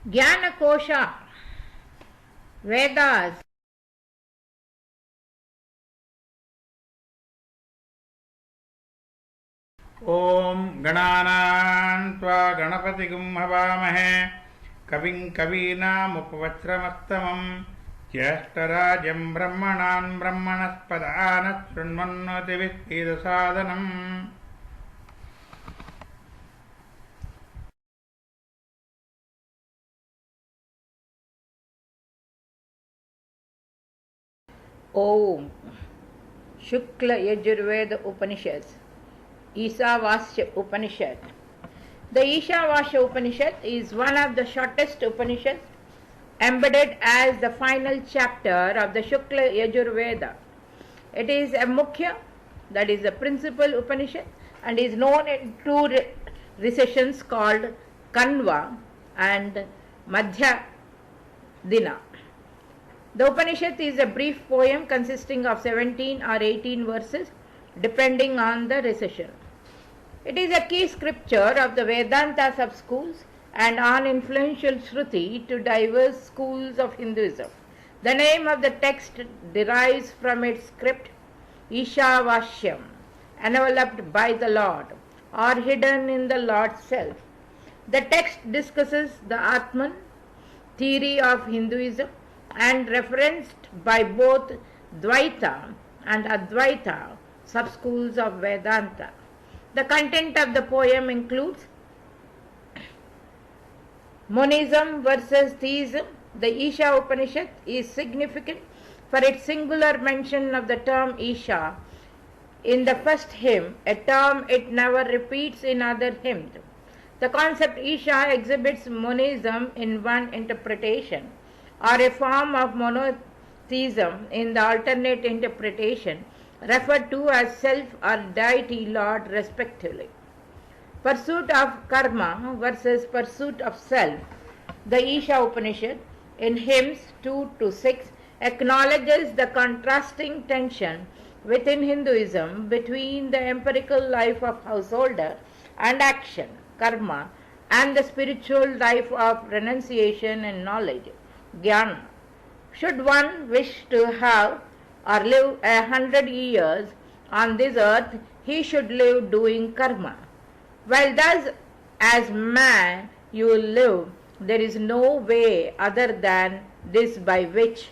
Jnana-kosha, Vedas. ओम गणानां त्वा गणपतिगुं हवामहे कविं कवीनामुपवस्त्रमस्तमं ज्येष्ठराजं ब्रह्मणान् ब्रह्मणस्पदान् शृण्वन्नोतिभिस्सीदसादनम् Om Shukla Yajurveda Upanishads, Isavasya Upanishad. The Isavasya Upanishad is one of the shortest Upanishads, embedded as the final chapter of the Shukla Yajurveda. It is a Mukhya, that is the principal Upanishad, and is known in two recessions called Kanva and Madhya Dina. The Upanishad is a brief poem consisting of 17 or 18 verses depending on the recession. It is a key scripture of the Vedanta sub-schools and an influential Shruti to diverse schools of Hinduism. The name of the text derives from its script Isavasyam, enveloped by the Lord or hidden in the Lord's self. The text discusses the Atman theory of Hinduism and referenced by both Dvaita and Advaita sub-schools of Vedanta. The content of the poem includes monism versus theism. The Isha Upanishad is significant for its singular mention of the term Isha in the first hymn, a term it never repeats in other hymns. The concept Isha exhibits monism in one interpretation, or a form of monotheism in the alternate interpretation, referred to as self or deity lord respectively. Pursuit of karma versus pursuit of self. The Isha Upanishad in hymns 2 to 6 acknowledges the contrasting tension within Hinduism between the empirical life of householder and action, karma, and the spiritual life of renunciation and knowledge, jnana. Should one wish to have or live 100 years on this earth, he should live doing karma. While thus as man you will live, there is no way other than this by which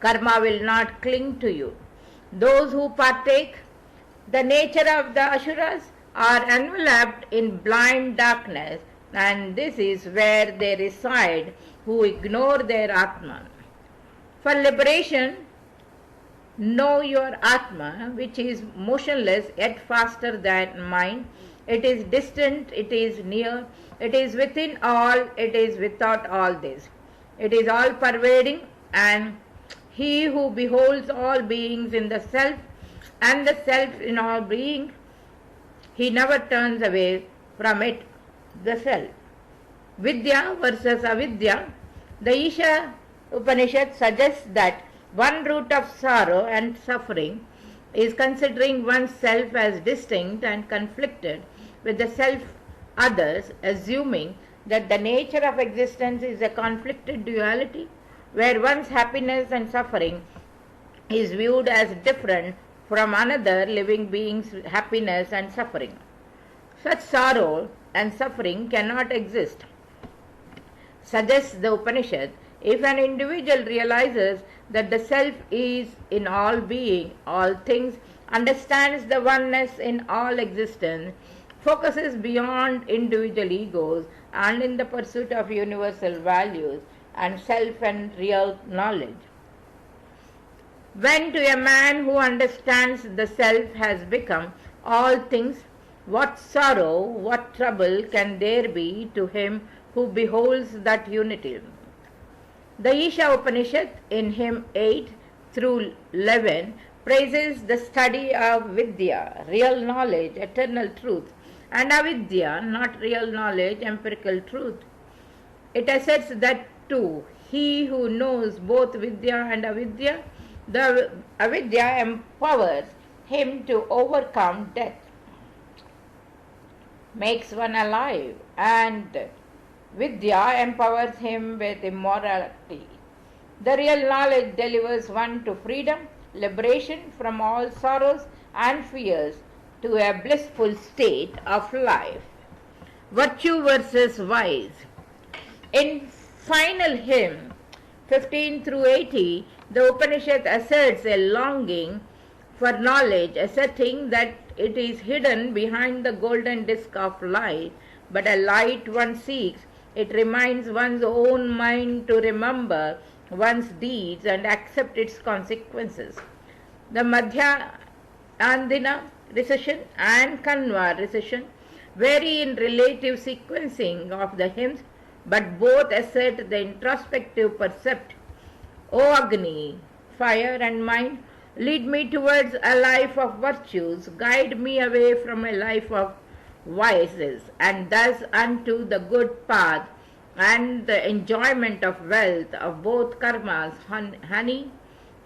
karma will not cling to you. Those who partake the nature of the Asuras are enveloped in blind darkness, and this is where they reside who ignore their Atman. For liberation, know your Atma, which is motionless yet faster than mind. It is distant, it is near, it is within all, it is without all this. It is all pervading, and he who beholds all beings in the self and the self in all beings, he never turns away from it, the self. Vidya versus avidya. The Isha Upanishad suggests that one root of sorrow and suffering is considering oneself as distinct and conflicted with the self others, assuming that the nature of existence is a conflicted duality where one's happiness and suffering is viewed as different from another living being's happiness and suffering. Such sorrow and suffering cannot exist, suggests the Upanishad. If an individual realizes that the self is in all being, all things, understands the oneness in all existence, focuses beyond individual egos and in the pursuit of universal values and self and real knowledge. When to a man who understands the self has become all things, what sorrow, what trouble can there be to him who beholds that unity? The Isha Upanishad in hymn 8 through 11 praises the study of Vidya, real knowledge, eternal truth, and Avidya, not real knowledge, empirical truth. It asserts that too, he who knows both Vidya and Avidya, the Avidya empowers him to overcome death, makes one alive, and Vidya empowers him with immortality. The real knowledge delivers one to freedom, liberation from all sorrows and fears, to a blissful state of life. Virtue versus vice. In final hymn 15 through 80, the Upanishad asserts a longing for knowledge, asserting that it is hidden behind the golden disk of light, but a light one seeks. It reminds one's own mind to remember one's deeds and accept its consequences. The Madhya Andina recitation and Kanva recitation vary in relative sequencing of the hymns, but both assert the introspective percept. O Agni, fire and mind, lead me towards a life of virtues, guide me away from a life of vices, and thus unto the good path and the enjoyment of wealth, of both karmas, honey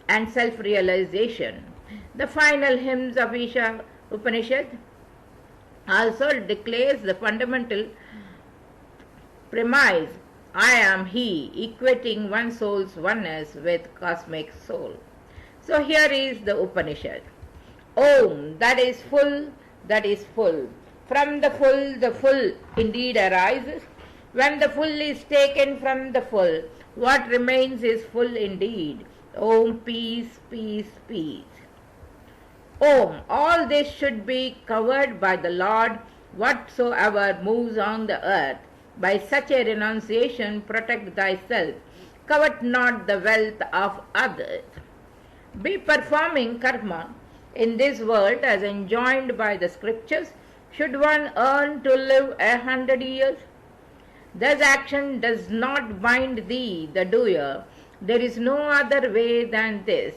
and self-realization. The final hymns of Isha Upanishad also declares the fundamental premise, I am He, equating one soul's oneness with cosmic soul. So here is the Upanishad. Om, that is full, that is full. From the full indeed arises. When the full is taken from the full, what remains is full indeed. Om, peace, peace, peace. Om, all this should be covered by the Lord, whatsoever moves on the earth. By such a renunciation, protect thyself. Covet not the wealth of others. Be performing karma in this world as enjoined by the scriptures. Should one earn to live 100 years? Thus action does not bind thee, the doer. There is no other way than this.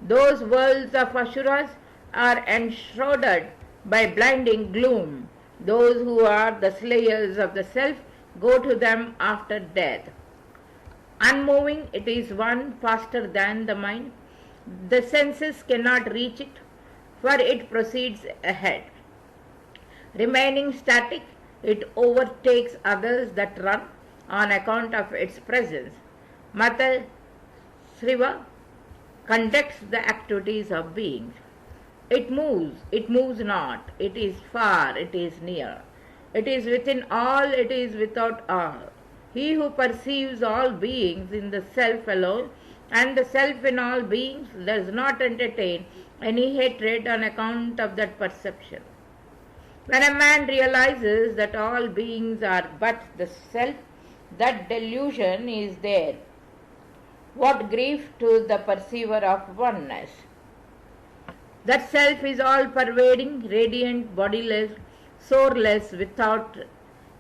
Those worlds of Asuras are enshrouded by blinding gloom. Those who are the slayers of the self go to them after death. Unmoving, it is one faster than the mind. The senses cannot reach it, for it proceeds ahead. Remaining static, it overtakes others that run on account of its presence. Mata Sriva conducts the activities of beings. It moves not, it is far, it is near. It is within all, it is without all. He who perceives all beings in the self alone and the self in all beings does not entertain any hatred on account of that perception. When a man realizes that all beings are but the self, that delusion is there. What grief to the perceiver of oneness! That self is all-pervading, radiant, bodiless, sourless, without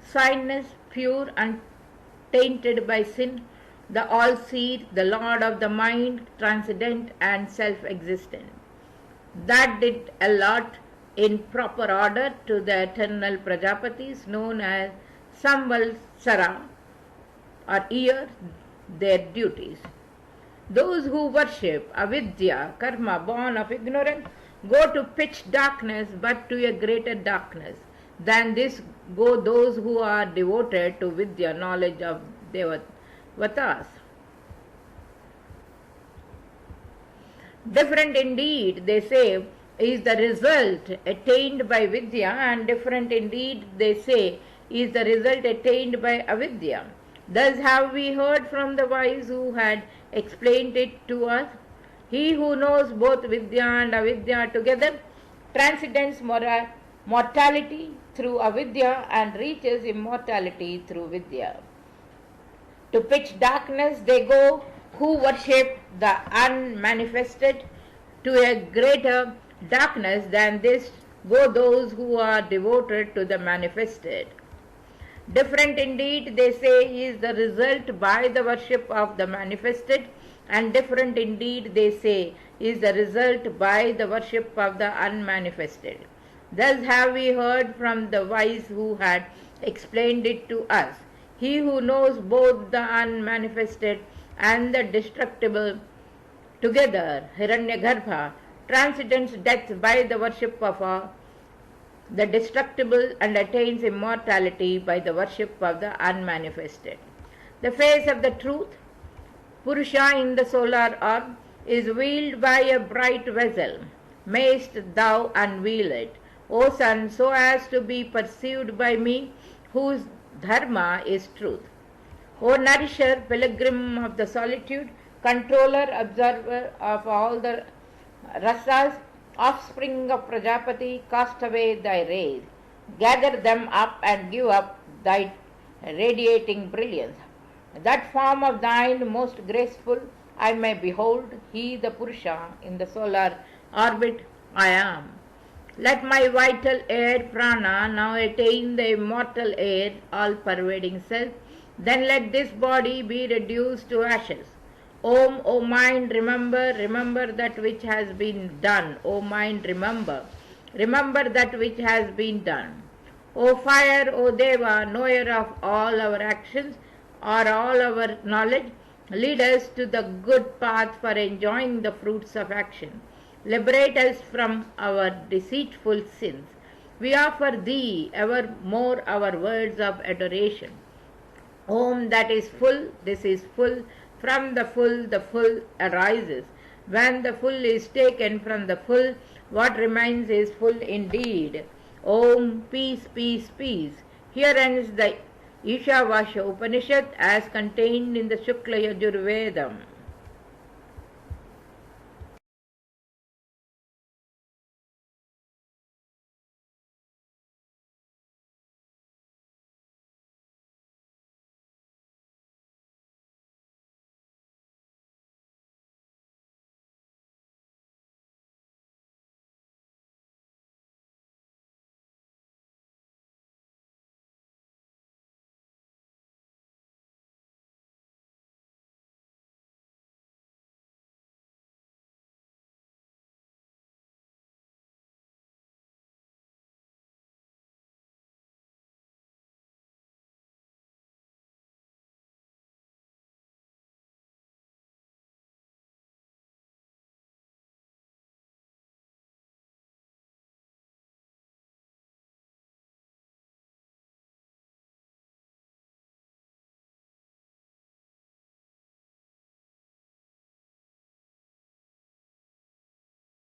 signness, pure, untainted by sin, the all-seer, the Lord of the mind, transcendent and self-existent. That did allot in proper order to the eternal Prajapatis known as Samvalsara or year their duties. Those who worship avidya, karma, born of ignorance, go to pitch darkness, but to a greater darkness. Than this go those who are devoted to vidya, knowledge of devatas. Different indeed, they say, is the result attained by vidya, and different indeed, they say, is the result attained by avidya. Thus have we heard from the wise who had explained it to us. He who knows both vidya and avidya together transcends mortality through avidya and reaches immortality through vidya. To pitch darkness they go who worship the unmanifested. To a greater darkness than this go those who are devoted to the manifested. Different indeed, they say, is the result by the worship of the manifested, and different indeed, they say, is the result by the worship of the unmanifested. Thus have we heard from the wise who had explained it to us. He who knows both the unmanifested and the destructible together, Hiranyagarbha, transcends death by the worship of the destructible, and attains immortality by the worship of the unmanifested. The face of the truth, Purusha in the solar orb, is wheeled by a bright vessel. Mayst thou unveil it, O sun, so as to be perceived by me, whose dharma is truth. O nourisher, pilgrim of the solitude, controller, observer of all the rasas, offspring of Prajapati, cast away thy rays. Gather them up and give up thy radiating brilliance. That form of thine most graceful I may behold, he the Purusha in the solar orbit I am. Let my vital air prana now attain the immortal air, all-pervading self. Then let this body be reduced to ashes. Om, O mind, remember, remember that which has been done. O mind, remember, remember that which has been done. O fire, O Deva, knower of all our actions or all our knowledge, lead us to the good path for enjoying the fruits of action. Liberate us from our deceitful sins. We offer thee evermore our words of adoration. Om, that is full, this is full. From the full arises. When the full is taken from the full, what remains is full indeed. Om, peace, peace, peace. Here ends the Isavasya Upanishad as contained in the Shukla Yajurvedam.